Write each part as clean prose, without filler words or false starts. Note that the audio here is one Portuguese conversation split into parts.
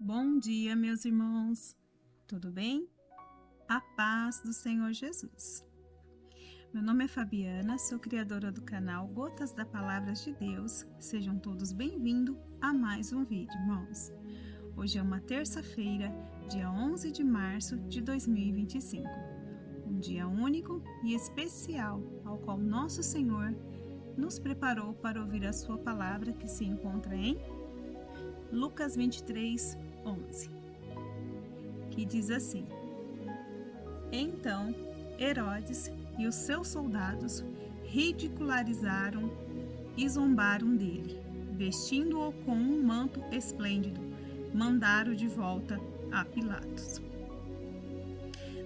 Bom dia, meus irmãos. Tudo bem? A paz do Senhor Jesus. Meu nome é Fabiana, sou criadora do canal Gotas da Palavras de Deus. Sejam todos bem-vindos a mais um vídeo, irmãos. Hoje é uma terça-feira, dia 11 de março de 2025. Um dia único e especial ao qual nosso Senhor nos preparou para ouvir a sua palavra que se encontra em Lucas 23, 11, que diz assim: Então Herodes e os seus soldados ridicularizaram e zombaram dele, vestindo-o com um manto esplêndido, mandaram de volta a Pilatos.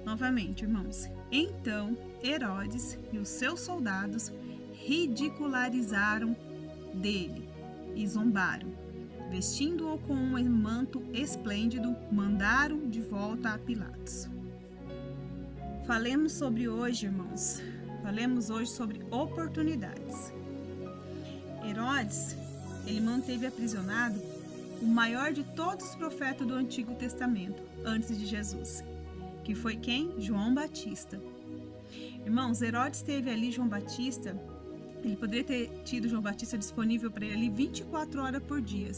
Novamente, irmãos, então Herodes e os seus soldados ridicularizaram dele e zombaram, vestindo-o com um manto esplêndido, mandaram de volta a Pilatos. Falemos sobre oportunidades. Herodes, ele manteve aprisionado o maior de todos os profetas do Antigo Testamento, antes de Jesus, que foi quem? João Batista. Irmãos, Herodes teve ali João Batista, ele poderia ter tido João Batista disponível para ele ali 24 horas por dia.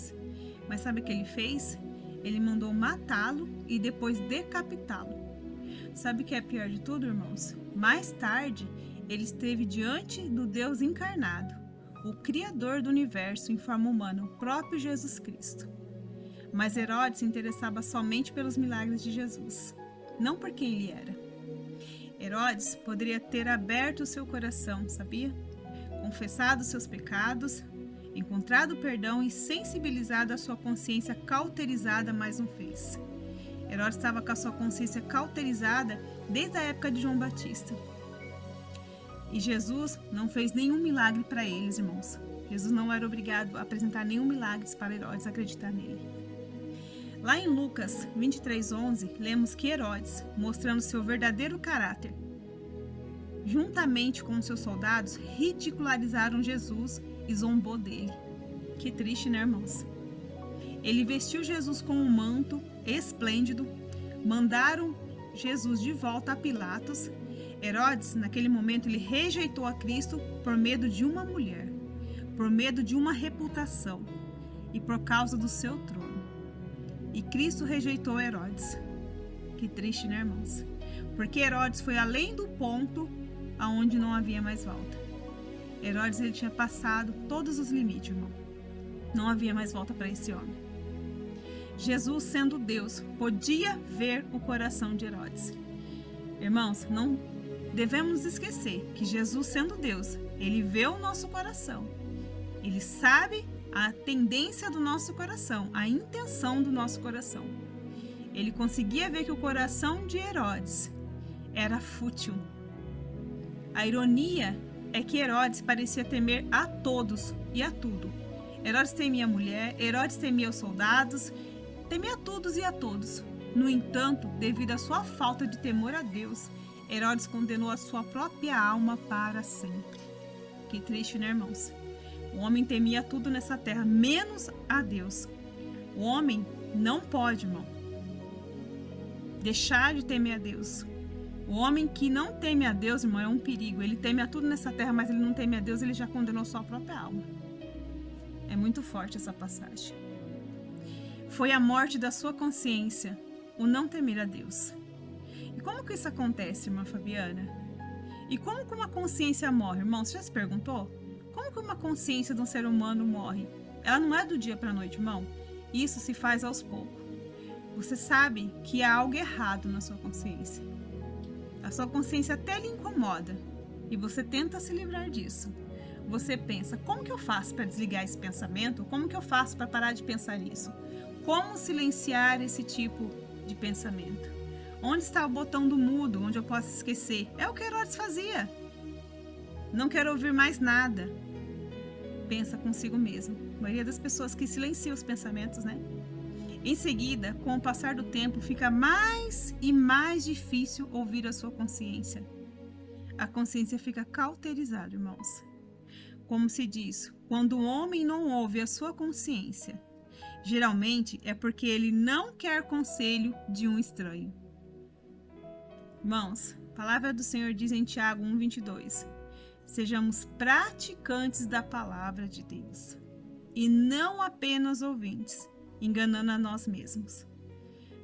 Mas sabe o que ele fez? Ele mandou matá-lo e depois decapitá-lo. Sabe o que é pior de tudo, irmãos? Mais tarde, ele esteve diante do Deus encarnado, o Criador do universo em forma humana, o próprio Jesus Cristo. Mas Herodes se interessava somente pelos milagres de Jesus, não por quem ele era. Herodes poderia ter aberto o seu coração, sabia? Confessado seus pecados, encontrado perdão e sensibilizado a sua consciência cauterizada, mas não fez. Herodes estava com a sua consciência cauterizada desde a época de João Batista. E Jesus não fez nenhum milagre para eles, irmãos. Jesus não era obrigado a apresentar nenhum milagre para Herodes acreditar nele. Lá em Lucas 23:11, lemos que Herodes, mostrando seu verdadeiro caráter, juntamente com seus soldados, ridicularizaram Jesus e zombou dele. Que triste, né, irmãos? Ele vestiu Jesus com um manto esplêndido, mandaram Jesus de volta a Pilatos. Herodes, naquele momento, ele rejeitou a Cristo por medo de uma mulher, por medo de uma reputação e por causa do seu trono. E Cristo rejeitou Herodes. Que triste, né, irmãos? Porque Herodes foi além do ponto aonde não havia mais volta. Herodes, ele tinha passado todos os limites, irmão. Não havia mais volta para esse homem. Jesus, sendo Deus, podia ver o coração de Herodes. Irmãos, não devemos esquecer que Jesus, sendo Deus, ele vê o nosso coração. Ele sabe a tendência do nosso coração, a intenção do nosso coração. Ele conseguia ver que o coração de Herodes era fútil. A ironia é que Herodes parecia temer a todos e a tudo. Herodes temia a mulher, Herodes temia os soldados, temia a todos e a todos. No entanto, devido à sua falta de temor a Deus, Herodes condenou a sua própria alma para sempre. Que triste, né, irmãos? O homem temia tudo nessa terra, menos a Deus. O homem não pode, irmão, deixar de temer a Deus. O homem que não teme a Deus, irmão, é um perigo. Ele teme a tudo nessa terra, mas ele não teme a Deus, ele já condenou sua própria alma. É muito forte essa passagem. Foi a morte da sua consciência, o não temer a Deus. E como que isso acontece, irmã Fabiana? E como que uma consciência morre, irmão? Você já se perguntou? Como que uma consciência de um ser humano morre? Ela não é do dia para a noite, irmão. Isso se faz aos poucos. Você sabe que há algo errado na sua consciência. A sua consciência até lhe incomoda e você tenta se livrar disso. Você pensa, como que eu faço para desligar esse pensamento? Como que eu faço para parar de pensar nisso? Como silenciar esse tipo de pensamento? Onde está o botão do mudo, onde eu posso esquecer? É o que Herodes fazia. Não quero ouvir mais nada. Pensa consigo mesmo. A maioria das pessoas que silenciam os pensamentos, né? Em seguida, com o passar do tempo, fica mais e mais difícil ouvir a sua consciência. A consciência fica cauterizada, irmãos. Como se diz, quando o homem não ouve a sua consciência, Geralmente é porque ele não quer conselho de um estranho. Irmãos, a palavra do Senhor diz em Tiago 1:22: sejamos praticantes da palavra de Deus e não apenas ouvintes, enganando a nós mesmos.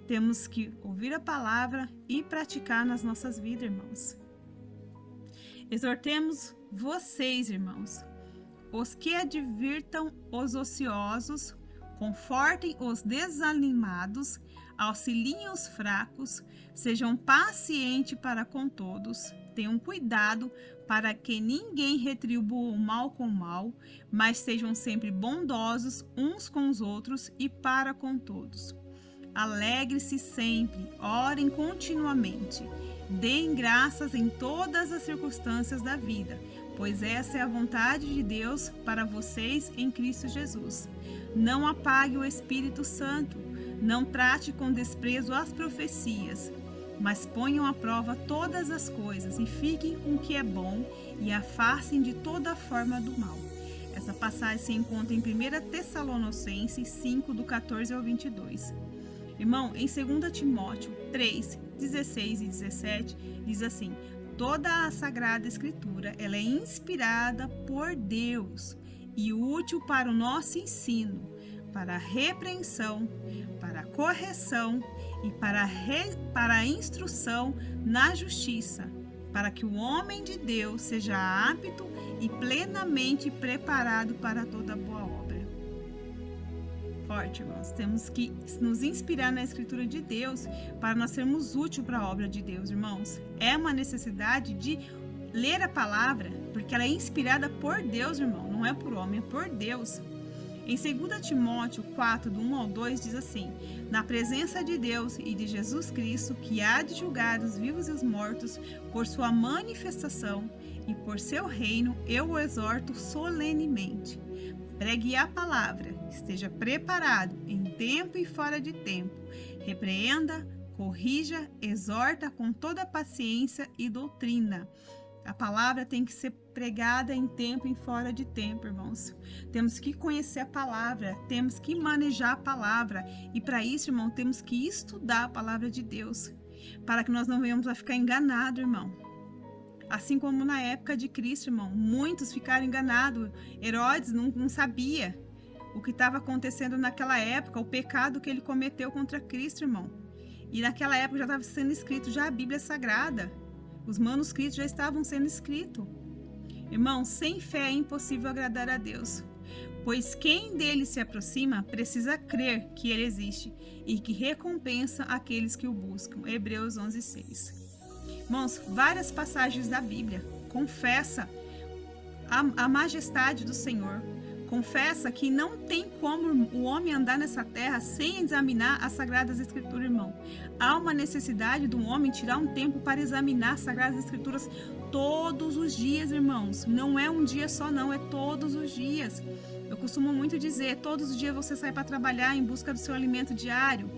Temos que ouvir a palavra e praticar nas nossas vidas, irmãos. Exortemos vocês, irmãos, os que advirtam os ociosos, confortem os desanimados, auxiliem os fracos, sejam pacientes para com todos, tenham cuidado para que ninguém retribua o mal com o mal, mas sejam sempre bondosos uns com os outros e para com todos. Alegre-se sempre, orem continuamente, deem graças em todas as circunstâncias da vida, pois essa é a vontade de Deus para vocês em Cristo Jesus. Não apague o Espírito Santo, não trate com desprezo as profecias, mas ponham à prova todas as coisas e fiquem com o que é bom e afastem de toda forma do mal. Essa passagem se encontra em 1 Tessalonicenses 5, do 14 ao 22. Irmão, em 2 Timóteo 3, 16 e 17, diz assim: toda a Sagrada Escritura ela é inspirada por Deus e útil para o nosso ensino, para a repreensão, para a correção e para a instrução na justiça, para que o homem de Deus seja apto e plenamente preparado para toda boa obra. Forte, irmãos. Temos que nos inspirar na Escritura de Deus para nós sermos úteis para a obra de Deus, irmãos. É uma necessidade de ler a palavra, porque ela é inspirada por Deus, irmão. Não é por homem, é por Deus. Em 2 Timóteo 4, do 1 ao 2, diz assim: na presença de Deus e de Jesus Cristo, que há de julgar os vivos e os mortos por sua manifestação e por seu reino, eu o exorto solenemente. Pregue a palavra, esteja preparado em tempo e fora de tempo. Repreenda, corrija, exorta com toda paciência e doutrina. A palavra tem que ser pregada em tempo e fora de tempo, irmãos. Temos que conhecer a palavra, temos que manejar a palavra. E para isso, irmão, temos que estudar a palavra de Deus, para que nós não venhamos a ficar enganados, irmão. Assim como na época de Cristo, irmão, muitos ficaram enganados. Herodes não sabia o que estava acontecendo naquela época, o pecado que ele cometeu contra Cristo, irmão. E naquela época já estava sendo escrito já a Bíblia Sagrada. Os manuscritos já estavam sendo escritos. Irmão, sem fé é impossível agradar a Deus, pois quem dele se aproxima precisa crer que ele existe e que recompensa aqueles que o buscam. Hebreus 11:6. Irmãos, várias passagens da Bíblia confessa a majestade do Senhor. Confessa que não tem como o homem andar nessa terra sem examinar as Sagradas Escrituras, irmão. Há uma necessidade do homem tirar um tempo para examinar as Sagradas Escrituras todos os dias, irmãos. Não é um dia só, não, é todos os dias. Eu costumo muito dizer, todos os dias você sai para trabalhar em busca do seu alimento diário.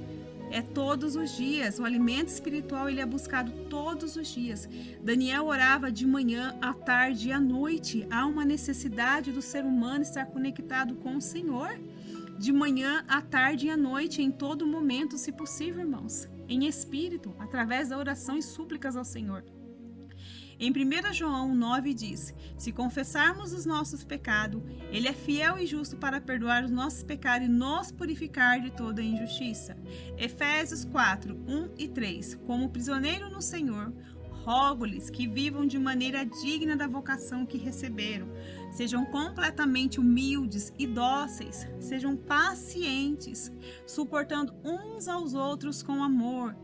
É todos os dias. O alimento espiritual ele é buscado todos os dias. Daniel orava de manhã, à tarde e à noite. Há uma necessidade do ser humano estar conectado com o Senhor. De manhã, à tarde e à noite, em todo momento, se possível, irmãos. Em espírito, através da oração e súplicas ao Senhor. Em 1 João 9 diz: se confessarmos os nossos pecados, Ele é fiel e justo para perdoar os nossos pecados e nos purificar de toda injustiça. Efésios 4, 1 e 3. Como prisioneiro no Senhor, rogo-lhes que vivam de maneira digna da vocação que receberam. Sejam completamente humildes e dóceis, sejam pacientes, suportando uns aos outros com amor.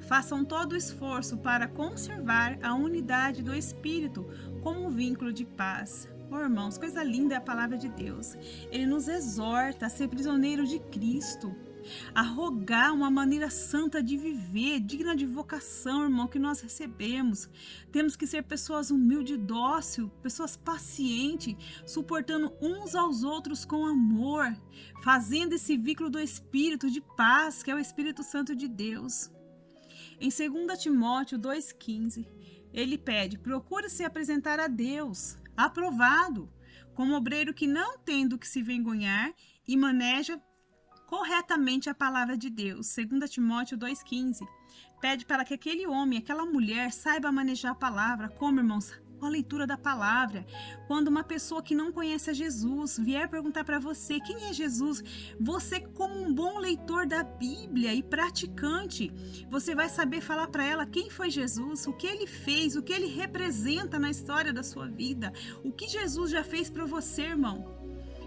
Façam todo o esforço para conservar a unidade do Espírito como um vínculo de paz. Oh, irmãos, coisa linda é a palavra de Deus. Ele nos exorta a ser prisioneiro de Cristo, a rogar uma maneira santa de viver, digna de vocação, irmão, que nós recebemos. Temos que ser pessoas humildes e dóceis, pessoas pacientes, suportando uns aos outros com amor, fazendo esse vínculo do Espírito de paz, que é o Espírito Santo de Deus. Em 2 Timóteo 2,15, ele pede: procure se apresentar a Deus, aprovado, como obreiro que não tem do que se vergonhar e maneja corretamente a palavra de Deus. 2 Timóteo 2,15 pede para que aquele homem, aquela mulher saiba manejar a palavra. Como, irmãos? Com a leitura da palavra. Quando uma pessoa que não conhece a Jesus vier perguntar para você quem é Jesus, você, como um bom leitor da Bíblia e praticante, você vai saber falar para ela quem foi Jesus, o que ele fez, o que ele representa na história da sua vida, o que Jesus já fez para você, irmão.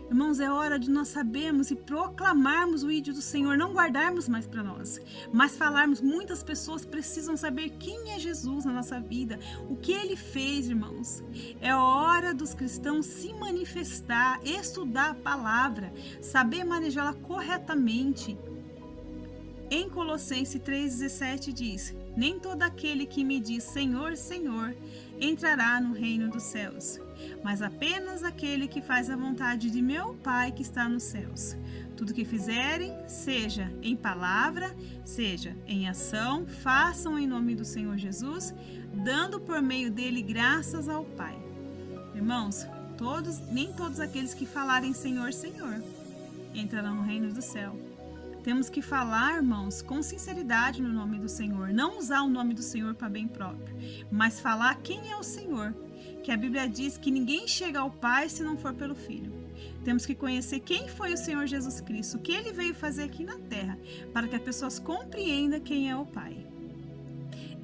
Irmãos, é hora de nós sabermos e proclamarmos o ídolo do Senhor, não guardarmos mais para nós, mas falarmos. Muitas pessoas precisam saber quem é Jesus na nossa vida, o que ele fez, irmãos. É hora dos cristãos se manifestar, estudar a palavra, saber manejá-la corretamente. Em Colossenses 3,17 diz: nem todo aquele que me diz Senhor, Senhor, entrará no reino dos céus, mas apenas aquele que faz a vontade de meu Pai que está nos céus. Tudo que fizerem, seja em palavra, seja em ação, façam em nome do Senhor Jesus, dando por meio dele graças ao Pai. Irmãos, nem todos aqueles que falarem Senhor, Senhor, entrarão no reino do céu. Temos que falar, irmãos, com sinceridade no nome do Senhor. Não usar o nome do Senhor para bem próprio, mas falar quem é o Senhor. Que a Bíblia diz que ninguém chega ao Pai se não for pelo Filho. Temos que conhecer quem foi o Senhor Jesus Cristo, o que ele veio fazer aqui na terra, para que as pessoas compreendam quem é o Pai.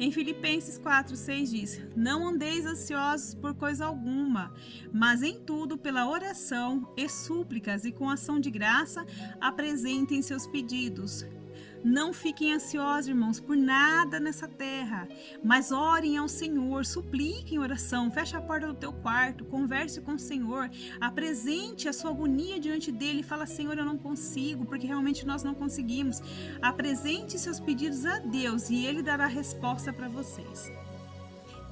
Em Filipenses 4,6 diz: não andeis ansiosos por coisa alguma, mas em tudo pela oração e súplicas e com ação de graça apresentem seus pedidos. Não fiquem ansiosos, irmãos, por nada nessa terra, mas orem ao Senhor, supliquem oração, feche a porta do teu quarto, converse com o Senhor, apresente a sua agonia diante dele e fala: Senhor, eu não consigo, porque realmente nós não conseguimos. Apresente seus pedidos a Deus e ele dará resposta para vocês.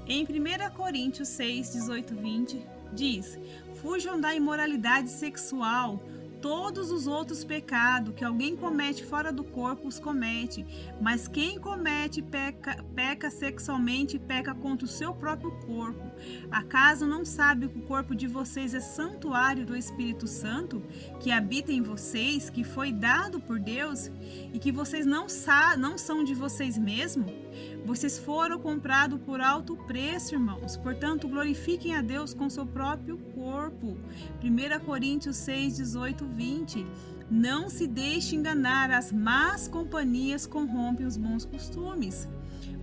Em 1 Coríntios 6, 18, 20, diz: fujam da imoralidade sexual. Todos os outros pecados que alguém comete fora do corpo os comete, mas quem comete peca sexualmente, peca contra o seu próprio corpo. Acaso não sabe que o corpo de vocês é santuário do Espírito Santo, que habita em vocês, que foi dado por Deus, e que vocês não são de vocês mesmos? Vocês foram comprados por alto preço, irmãos. Portanto, glorifiquem a Deus com seu próprio corpo. 1 Coríntios 6, 18, 20. Não se deixe enganar, as más companhias corrompem os bons costumes.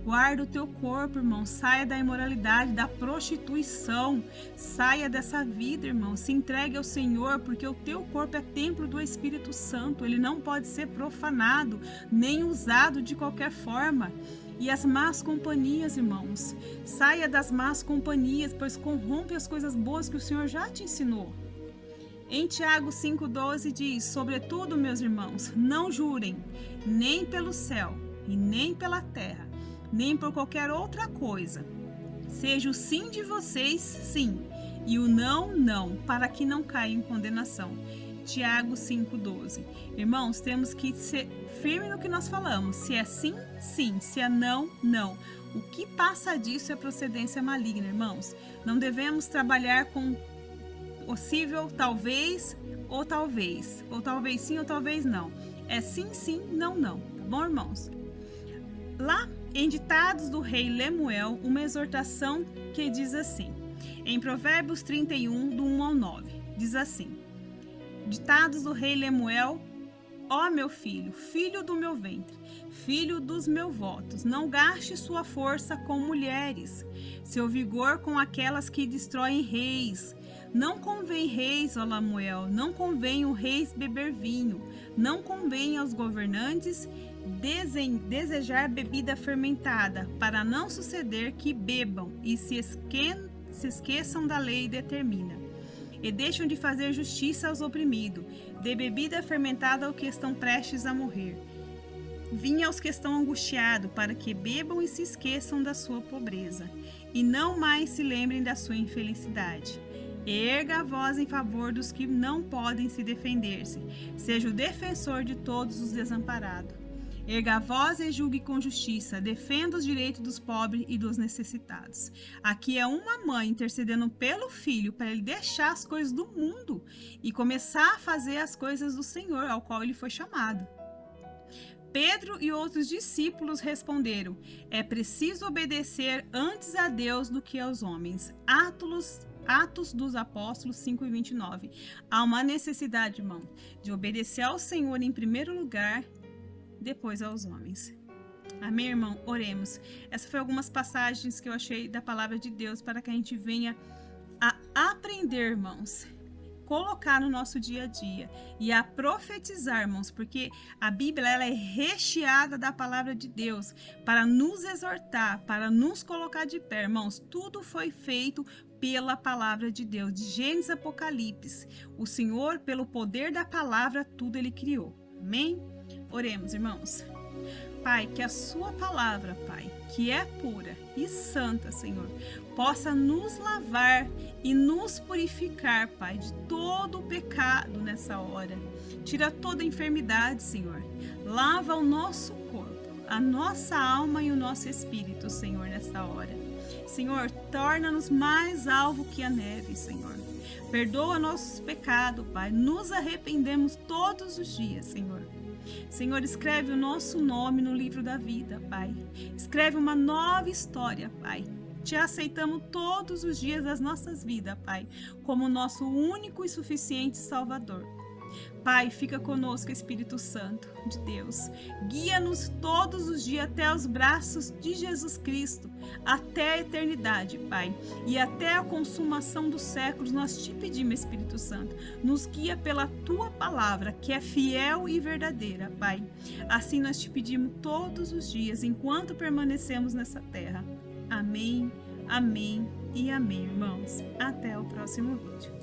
Guarda o teu corpo, irmão. Saia da imoralidade, da prostituição. Saia dessa vida, irmão. Se entregue ao Senhor, porque o teu corpo é templo do Espírito Santo. Ele não pode ser profanado, nem usado de qualquer forma. E as más companhias, irmãos. Saia das más companhias, pois corrompe as coisas boas que o Senhor já te ensinou. Em Tiago 5,12 diz: sobretudo, meus irmãos, não jurem, nem pelo céu, e nem pela terra, nem por qualquer outra coisa. Seja o sim de vocês, sim, e o não, não, para que não caia em condenação. Tiago 5,12. Irmãos, temos que ser firme no que nós falamos. Se é sim, sim. Se é não, não. O que passa disso é procedência maligna, irmãos. Não devemos trabalhar com possível, talvez, ou talvez. Ou talvez sim, ou talvez não. É sim, sim, não, não. Tá bom, irmãos? Lá em Ditados do Rei Lemuel, uma exortação que diz assim. Em Provérbios 31, do 1 ao 9. Diz assim. Ditados do rei Lemuel: ó meu filho, filho do meu ventre, filho dos meus votos, não gaste sua força com mulheres, seu vigor com aquelas que destroem reis. Não convém reis, ó Lemuel, não convém o reis beber vinho, não convém aos governantes desejar bebida fermentada, para não suceder que bebam e se esqueçam da lei determina. E deixam de fazer justiça aos oprimidos, de bebida fermentada aos que estão prestes a morrer. Vinho aos que estão angustiados, para que bebam e se esqueçam da sua pobreza, e não mais se lembrem da sua infelicidade. Erga a voz em favor dos que não podem se defender-se, seja o defensor de todos os desamparados. Erga a voz e julgue com justiça, defenda os direitos dos pobres e dos necessitados. Aqui é uma mãe intercedendo pelo filho para ele deixar as coisas do mundo e começar a fazer as coisas do Senhor, ao qual ele foi chamado. Pedro e outros discípulos responderam: é preciso obedecer antes a Deus do que aos homens. Atos dos Apóstolos 5:29. Há uma necessidade, irmão, de obedecer ao Senhor em primeiro lugar, depois aos homens. Amém, irmão? Oremos. Essas foram algumas passagens que eu achei da palavra de Deus para que a gente venha a aprender, irmãos, colocar no nosso dia a dia e a profetizar, irmãos, porque a Bíblia ela é recheada da palavra de Deus para nos exortar, para nos colocar de pé, irmãos. Tudo foi feito pela palavra de Deus, de Gênesis a Apocalipse. O Senhor, pelo poder da palavra, tudo ele criou. Amém? Oremos, irmãos. Pai, que a sua palavra, Pai, que é pura e santa, Senhor, possa nos lavar e nos purificar, Pai, de todo o pecado nessa hora. Tira toda a enfermidade, Senhor. Lava o nosso corpo, a nossa alma e o nosso espírito, Senhor, nessa hora. Senhor, torna-nos mais alvo que a neve, Senhor. Perdoa nossos pecados, Pai. Nos arrependemos todos os dias, Senhor. Senhor, escreve o nosso nome no livro da vida, Pai. Escreve uma nova história, Pai. Te aceitamos todos os dias das nossas vidas, Pai, como nosso único e suficiente Salvador. Pai, fica conosco, Espírito Santo de Deus. Guia-nos todos os dias até os braços de Jesus Cristo, até a eternidade, Pai. E até a consumação dos séculos, nós te pedimos, Espírito Santo, nos guia pela Tua palavra, que é fiel e verdadeira, Pai. Assim nós te pedimos todos os dias, enquanto permanecemos nessa terra. Amém, amém e amém, irmãos. Até o próximo vídeo.